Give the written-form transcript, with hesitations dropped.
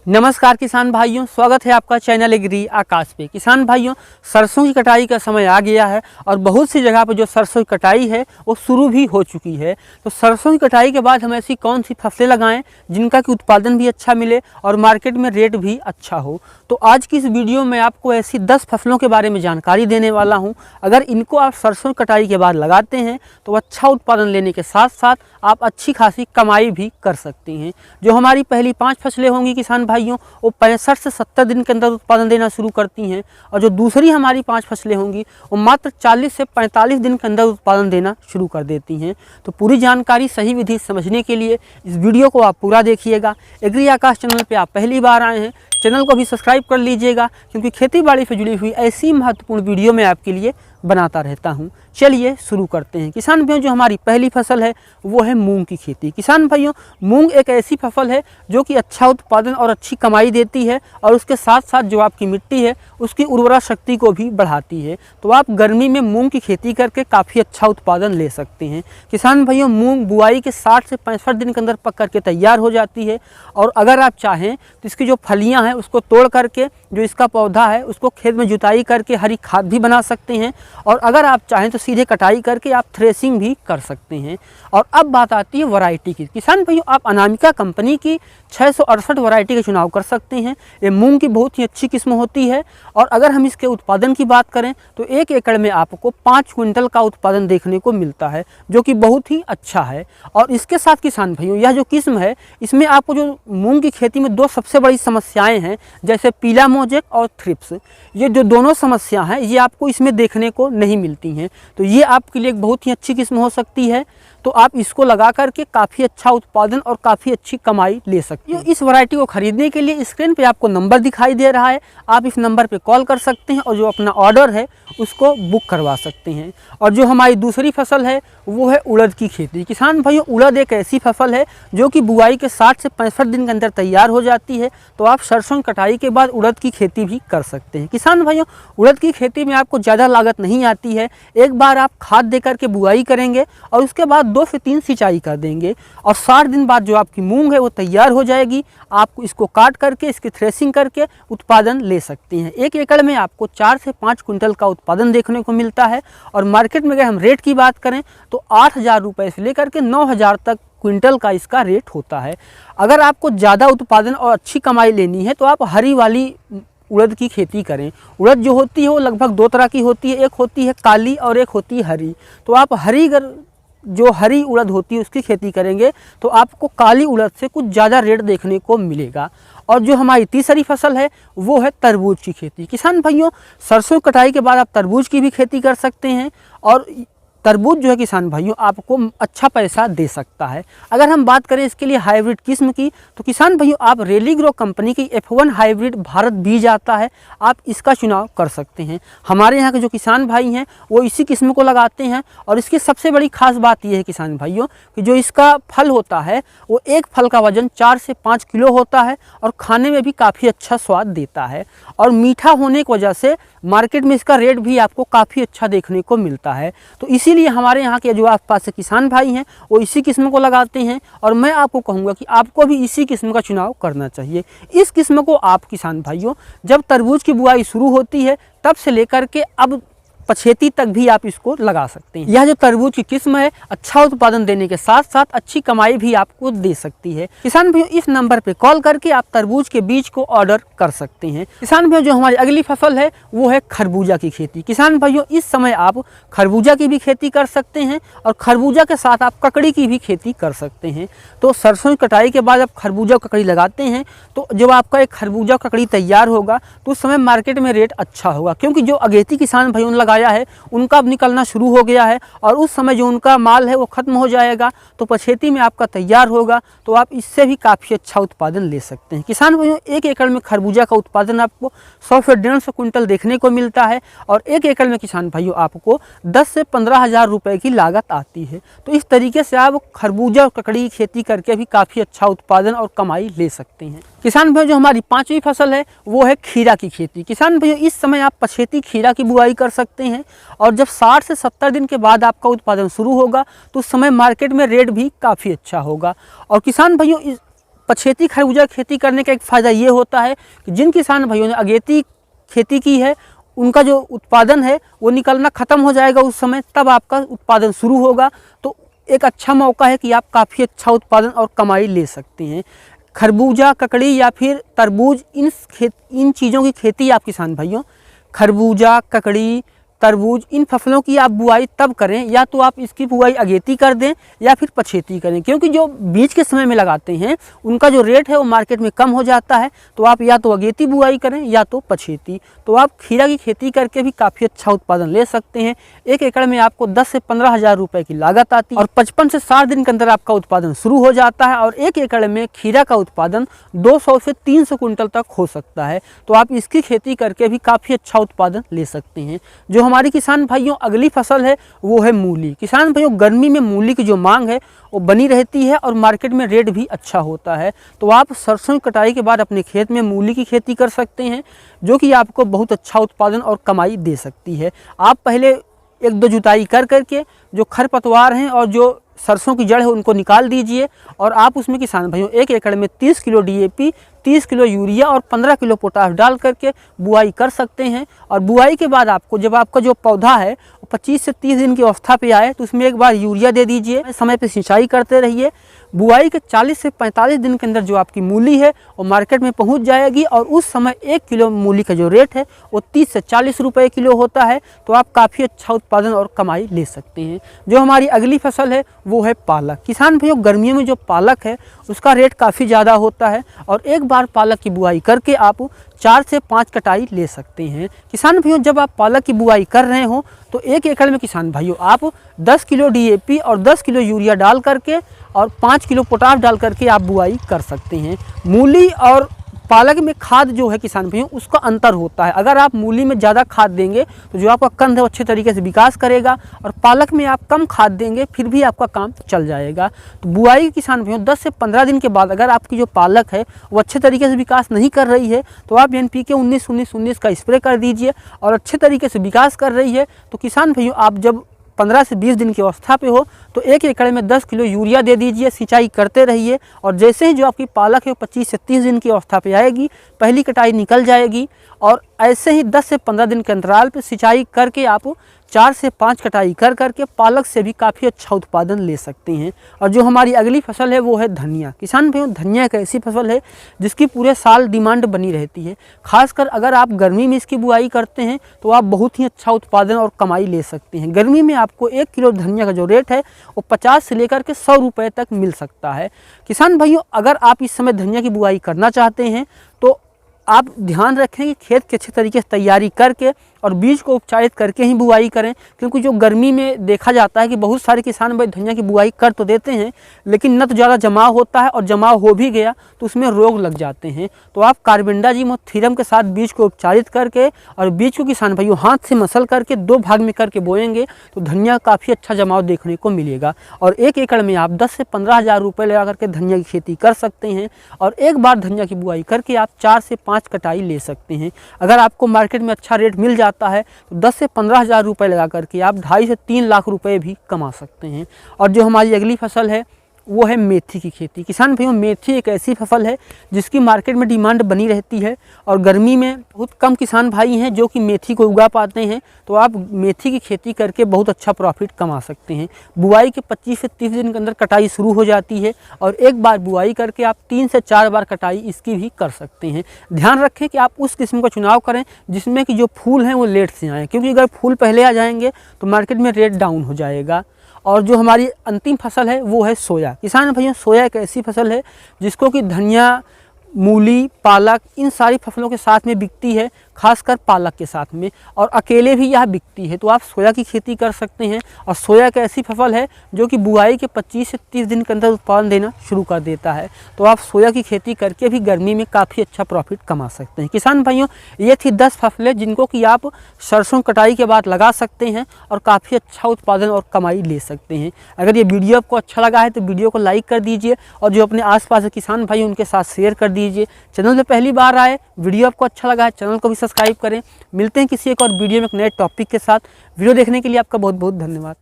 नमस्कार किसान भाइयों, स्वागत है आपका चैनल एग्री आकाश पे। किसान भाइयों, सरसों की कटाई का समय आ गया है और बहुत सी जगह पर जो सरसों की कटाई है वो शुरू भी हो चुकी है। तो सरसों की कटाई के बाद हम ऐसी कौन सी फसलें लगाएं जिनका कि उत्पादन भी अच्छा मिले और मार्केट में रेट भी अच्छा हो। तो आज की इस वीडियो में आपको ऐसी 10 फसलों के बारे में जानकारी देने वाला हूँ। अगर इनको आप सरसों की कटाई के बाद लगाते हैं तो अच्छा उत्पादन लेने के साथ साथ आप अच्छी खासी कमाई भी कर सकती हैं। जो हमारी पहली 5 फसलें होंगी किसान भाइयों, वो 65 से 70 दिन के अंदर उत्पादन देना शुरू करती हैं और जो दूसरी हमारी 5 फसलें होंगी वो मात्र 40 से 45 दिन के अंदर उत्पादन देना शुरू कर देती हैं। तो पूरी जानकारी सही विधि समझने के लिए इस वीडियो को आप पूरा देखिएगा। एग्री आकाश चैनल पे आप पहली बार आए हैं, चैनल को भी सब्सक्राइब कर लीजिएगा, क्योंकि खेती बाड़ी से जुड़ी हुई ऐसी महत्वपूर्ण वीडियो मैं आपके लिए बनाता रहता हूं। चलिए शुरू करते हैं। किसान भाइयों, जो हमारी पहली फसल है वो है मूंग की खेती। किसान भाइयों, मूंग एक ऐसी फसल है जो कि अच्छा उत्पादन और अच्छी कमाई देती है और उसके साथ साथ जो आपकी मिट्टी है उसकी उर्वरा शक्ति को भी बढ़ाती है। तो आप गर्मी में मूंग की खेती करके काफ़ी अच्छा उत्पादन ले सकते हैं। किसान भाइयों, मूंग बुआई के 60 से 65 दिन के अंदर पक करके तैयार हो जाती है और अगर आप चाहें तो इसकी जो फलियाँ हैं उसको तोड़ करके जो इसका पौधा है उसको खेत में जुताई करके हरी खाद भी बना सकते हैं और अगर आप चाहें तो सीधे कटाई करके आप थ्रेसिंग भी कर सकते हैं। और अब बात आती है वैरायटी की। किसान भाइयों, आप अनामिका कंपनी की 668 वैरायटी का चुनाव कर सकते हैं। ये मूंग की बहुत ही अच्छी किस्म होती है और अगर हम इसके उत्पादन की बात करें तो 1 एकड़ में आपको 5 क्विंटल का उत्पादन देखने को मिलता है, जो कि बहुत ही अच्छा है। और इसके साथ किसान भाइयों, यह जो किस्म है इसमें आपको जो मूंग की खेती में 2 सबसे बड़ी समस्याएं हैं, जैसे पीला मोजेक और थ्रिप्स, ये जो दोनों समस्या हैं ये आपको इसमें देखने को नहीं मिलती हैं। तो ये आपके लिए एक बहुत ही अच्छी किस्म हो सकती है। तो आप इसको लगा करके काफ़ी अच्छा उत्पादन और काफ़ी अच्छी कमाई ले सकते हैं। इस वैरायटी को खरीदने के लिए स्क्रीन पे आपको नंबर दिखाई दे रहा है, आप इस नंबर पे कॉल कर सकते हैं और जो अपना ऑर्डर है उसको बुक करवा सकते हैं। और जो हमारी दूसरी फसल है वो है उड़द की खेती। किसान भाइयों, उड़द एक ऐसी फसल है जो कि बुआई के 60 से 65 दिन के अंदर तैयार हो जाती है। तो आप सरसों की कटाई के बाद उड़द की खेती भी कर सकते हैं। किसान भाइयों, उड़द की खेती में आपको ज़्यादा लागत नहीं आती है। एक बार आप खाद दे करके बुआई करेंगे और उसके बाद 2 से 3 सिंचाई कर देंगे और 60 दिन बाद जो आपकी मूंग है वो तैयार हो जाएगी। आप इसको काट करके इसकी थ्रेसिंग करके उत्पादन ले सकते हैं। 1 एकड़ में आपको 4 से 5 क्विंटल का उत्पादन देखने को मिलता है और मार्केट में अगर हम रेट की बात करें तो 8,000 रुपये से लेकर के 9,000 तक क्विंटल का इसका रेट होता है। अगर आपको ज़्यादा उत्पादन और अच्छी कमाई लेनी है तो आप हरी वाली उड़द की खेती करें। उड़द जो होती है वो लगभग 2 तरह की होती है, एक होती है काली और एक होती है हरी। तो आप जो हरी उड़द होती है उसकी खेती करेंगे तो आपको काली उड़द से कुछ ज़्यादा रेट देखने को मिलेगा। और जो हमारी तीसरी फसल है वो है तरबूज की खेती। किसान भाइयों, सरसों कटाई के बाद आप तरबूज की भी खेती कर सकते हैं और तरबूज जो है किसान भाइयों आपको अच्छा पैसा दे सकता है। अगर हम बात करें इसके लिए हाइब्रिड किस्म की तो किसान भाइयों आप रेलीग्रो कंपनी की F1 हाइब्रिड भारत बीज आता है, आप इसका चुनाव कर सकते हैं। हमारे यहाँ के जो किसान भाई हैं वो इसी किस्म को लगाते हैं और इसकी सबसे बड़ी खास बात यह है किसान भाइयों कि जो इसका फल होता है वो एक फल का वजन 4 से 5 किलो होता है और खाने में भी काफ़ी अच्छा स्वाद देता है और मीठा होने की वजह से मार्केट में इसका रेट भी आपको काफ़ी अच्छा देखने को मिलता है। तो इसीलिए हमारे यहाँ के जो आसपास से किसान भाई हैं वो इसी किस्म को लगाते हैं और मैं आपको कहूँगा कि आपको भी इसी किस्म का चुनाव करना चाहिए। इस किस्म को आप किसान भाइयों जब तरबूज की बुआई शुरू होती है तब से लेकर के अब पछेती तक भी आप इसको लगा सकते हैं। यह जो तरबूज की किस्म है अच्छा उत्पादन देने के साथ साथ अच्छी कमाई भी आपको दे सकती है। किसान भाइयों, इस नंबर पे कॉल करके आप तरबूज के बीज को ऑर्डर कर सकते हैं। किसान भाइयों, जो हमारी अगली फसल है वो है खरबूजा की खेती। किसान भाइयों, इस समय आप खरबूजा की भी खेती कर सकते हैं और खरबूजा के साथ आप ककड़ी की भी खेती कर सकते हैं। तो सरसों की कटाई के बाद आप खरबूजा ककड़ी लगाते हैं तो जब आपका एक खरबूजा ककड़ी तैयार होगा तो उस समय मार्केट में रेट अच्छा होगा, क्योंकि जो अगेती किसान भाइयों ने लगाया है उनका अब निकलना शुरू हो गया है और उस समय जो उनका माल है वो खत्म हो जाएगा तो पछेती में आपका तैयार होगा तो आप इससे भी काफ़ी अच्छा उत्पादन ले सकते हैं। किसान भाइयों, 1 एकड़ में खरबूजा का उत्पादन आपको 100 से 150 क्विंटल देखने को मिलता है और 1 एकड़ में किसान भाइयों आपको 10 से 15,000 रुपये की लागत आती है। तो इस तरीके से आप खरबूजा और ककड़ी की खेती करके भी काफ़ी अच्छा उत्पादन और कमाई ले सकते हैं। किसान भाइयों, जो हमारी 5वीं फसल है वो है खीरा की खेती। किसान भाइयों, इस समय आप पछेती खीरा की बुआई कर सकते हैं और जब 60 से 70 दिन के बाद आपका उत्पादन शुरू होगा तो उस समय मार्केट में रेट भी काफ़ी अच्छा होगा। और किसान भाइयों, इस पछेती खरबूजा खेती करने का एक फ़ायदा ये होता है कि जिन किसान भाइयों ने अगेती खेती की है उनका जो उत्पादन है वो निकलना ख़त्म हो जाएगा उस समय, तब आपका उत्पादन शुरू होगा। तो एक अच्छा मौका है कि आप काफ़ी अच्छा उत्पादन और कमाई ले सकते हैं। खरबूजा, ककड़ी या फिर तरबूज, इन चीज़ों की खेती आप किसान भाइयों, खरबूजा, ककड़ी, तरबूज, इन फसलों की आप बुआई तब करें, या तो आप इसकी बुआई अगेती कर दें या फिर पछेती करें, क्योंकि जो बीज के समय में लगाते हैं उनका जो रेट है वो मार्केट में कम हो जाता है। तो आप या तो अगेती बुआई करें या तो पछेती। तो आप खीरा की खेती करके भी काफ़ी अच्छा उत्पादन ले सकते हैं। 1 एकड़ में आपको 10 से 15 हज़ार रुपये की लागत आती है और 55 से 60 दिन के अंदर आपका उत्पादन शुरू हो जाता है और 1 एकड़ में खीरा का उत्पादन 200 से 300 कुंटल तक हो सकता है। तो आप इसकी खेती करके भी काफ़ी अच्छा उत्पादन ले सकते हैं। जो हमारी किसान भाइयों अगली फसल है वो है मूली। किसान भाइयों, गर्मी में मूली की जो मांग है वो बनी रहती है और मार्केट में रेट भी अच्छा होता है। तो आप सरसों की कटाई के बाद अपने खेत में मूली की खेती कर सकते हैं, जो कि आपको बहुत अच्छा उत्पादन और कमाई दे सकती है। आप पहले 1-2 जुताई कर करके जो खरपतवार हैं और जो सरसों की जड़ है उनको निकाल दीजिए और आप उसमें किसान भाइयों 1 एकड़ में 30 किलो DAP, 30 किलो यूरिया और 15 किलो पोटाश डाल करके बुआई कर सकते हैं। और बुआई के बाद आपको जब आपका जो पौधा है 25 से 30 दिन की अवस्था पे आए तो उसमें एक बार यूरिया दे दीजिए, समय पे सिंचाई करते रहिए। बुआई के 40 से 45 दिन के अंदर जो आपकी मूली है वो मार्केट में पहुंच जाएगी और उस समय 1 किलो मूली का जो रेट है वो 30 से 40 रुपये किलो होता है। तो आप काफ़ी अच्छा उत्पादन और कमाई ले सकते हैं। जो हमारी अगली फसल है वो है पालक। किसान भाइयों, गर्मियों में जो पालक है उसका रेट काफ़ी ज़्यादा होता है और एक बार पालक की बुआई करके आप 4 से 5 कटाई ले सकते हैं। किसान भाइयों, जब आप पालक की बुआई कर रहे हो तो 1 एकड़ में किसान भाइयों आप 10 किलो DAP और 10 किलो यूरिया डाल करके और 5 किलो पोटाश डाल करके आप बुआई कर सकते हैं। मूली और पालक में खाद जो है किसान भाइयों उसका अंतर होता है। अगर आप मूली में ज़्यादा खाद देंगे तो जो आपका कंद है वो अच्छे तरीके से विकास करेगा और पालक में आप कम खाद देंगे फिर भी आपका काम चल जाएगा। तो बुआई किसान भाइयों 10 से 15 दिन के बाद अगर आपकी जो पालक है वो अच्छे तरीके से विकास नहीं कर रही है तो आप NPK 19-19-19 का स्प्रे कर दीजिए और अच्छे तरीके से विकास कर रही है तो किसान भाइयों आप जब 15 से 20 दिन की अवस्था पे हो तो 1 एकड़ में 10 किलो यूरिया दे दीजिए, सिंचाई करते रहिए और जैसे ही जो आपकी पालक है 25 से 30 दिन की अवस्था पे आएगी पहली कटाई निकल जाएगी और ऐसे ही 10 से 15 दिन के अंतराल पे सिंचाई करके आप 4 से 5 कटाई कर करके पालक से भी काफ़ी अच्छा उत्पादन ले सकते हैं। और जो हमारी अगली फसल है वो है धनिया। किसान भाइयों, धनिया एक ऐसी फसल है जिसकी पूरे साल डिमांड बनी रहती है। खासकर अगर आप गर्मी में इसकी बुआई करते हैं तो आप बहुत ही अच्छा उत्पादन और कमाई ले सकते हैं। गर्मी में आपको 1 किलो धनिया का जो रेट है वो 50 से लेकर के 100 रुपये तक मिल सकता है। किसान भाइयों, अगर आप इस समय धनिया की बुआई करना चाहते हैं तो आप ध्यान रखें कि खेत की अच्छे तरीके से तैयारी करके और बीज को उपचारित करके ही बुआई करें, क्योंकि जो गर्मी में देखा जाता है कि बहुत सारे किसान भाई धनिया की बुआई कर तो देते हैं लेकिन न तो ज़्यादा जमाव होता है और जमाव हो भी गया तो उसमें रोग लग जाते हैं। तो आप कार्बेंडाजिम के साथ बीज को उपचारित करके और बीज को किसान भाइयों हाथ से मसल करके 2 भाग में करके बोएंगे तो धनिया काफ़ी अच्छा जमाव देखने को मिलेगा और 1 एकड़ में आप 10 से 15 हज़ार रुपये लगा करके धनिया की खेती कर सकते हैं और एक बार धनिया की बुआई करके आप 4 से 5 कटाई ले सकते हैं। अगर आपको मार्केट में अच्छा रेट मिल जाता है तो 10 से 15 हज़ार रुपये लगा करके आप 2.5 से 3 लाख रुपए भी कमा सकते हैं। और जो हमारी अगली फसल है वो है मेथी की खेती। किसान भाइयों, मेथी एक ऐसी फसल है जिसकी मार्केट में डिमांड बनी रहती है और गर्मी में बहुत कम किसान भाई हैं जो कि मेथी को उगा पाते हैं। तो आप मेथी की खेती करके बहुत अच्छा प्रॉफिट कमा सकते हैं। बुआई के 25 से 30 दिन के अंदर कटाई शुरू हो जाती है और एक बार बुआई करके आप 3 से 4 बार कटाई इसकी भी कर सकते हैं। ध्यान रखें कि आप उस किस्म का चुनाव करें जिसमें कि जो फूल हैं वो लेट से आएँ, क्योंकि अगर फूल पहले आ जाएंगे तो मार्केट में रेट डाउन हो जाएगा। और जो हमारी अंतिम फसल है वो है सोया। किसान भाइयों, सोया एक ऐसी फसल है जिसको कि धनिया, मूली, पालक इन सारी फसलों के साथ में बिकती है, खासकर पालक के साथ में, और अकेले भी यह बिकती है। तो आप सोया की खेती कर सकते हैं और सोया एक ऐसी फसल है जो कि बुआई के 25 से 30 दिन के अंदर उत्पादन देना शुरू कर देता है। तो आप सोया की खेती करके भी गर्मी में काफ़ी अच्छा प्रॉफिट कमा सकते हैं। किसान भाइयों, ये थी 10 फसलें जिनको कि आप सरसों कटाई के बाद लगा सकते हैं और काफ़ी अच्छा उत्पादन और कमाई ले सकते हैं। अगर ये वीडियो आपको अच्छा लगा है तो वीडियो को लाइक कर दीजिए और जो अपने आसपास के किसान भाई उनके साथ शेयर कर दीजिए। चैनल में पहली बार आए, वीडियो आपको अच्छा लगा है चैनल को भी सब्सक्राइब करें। मिलते हैं किसी एक और वीडियो में एक नए टॉपिक के साथ। वीडियो देखने के लिए आपका बहुत बहुत धन्यवाद।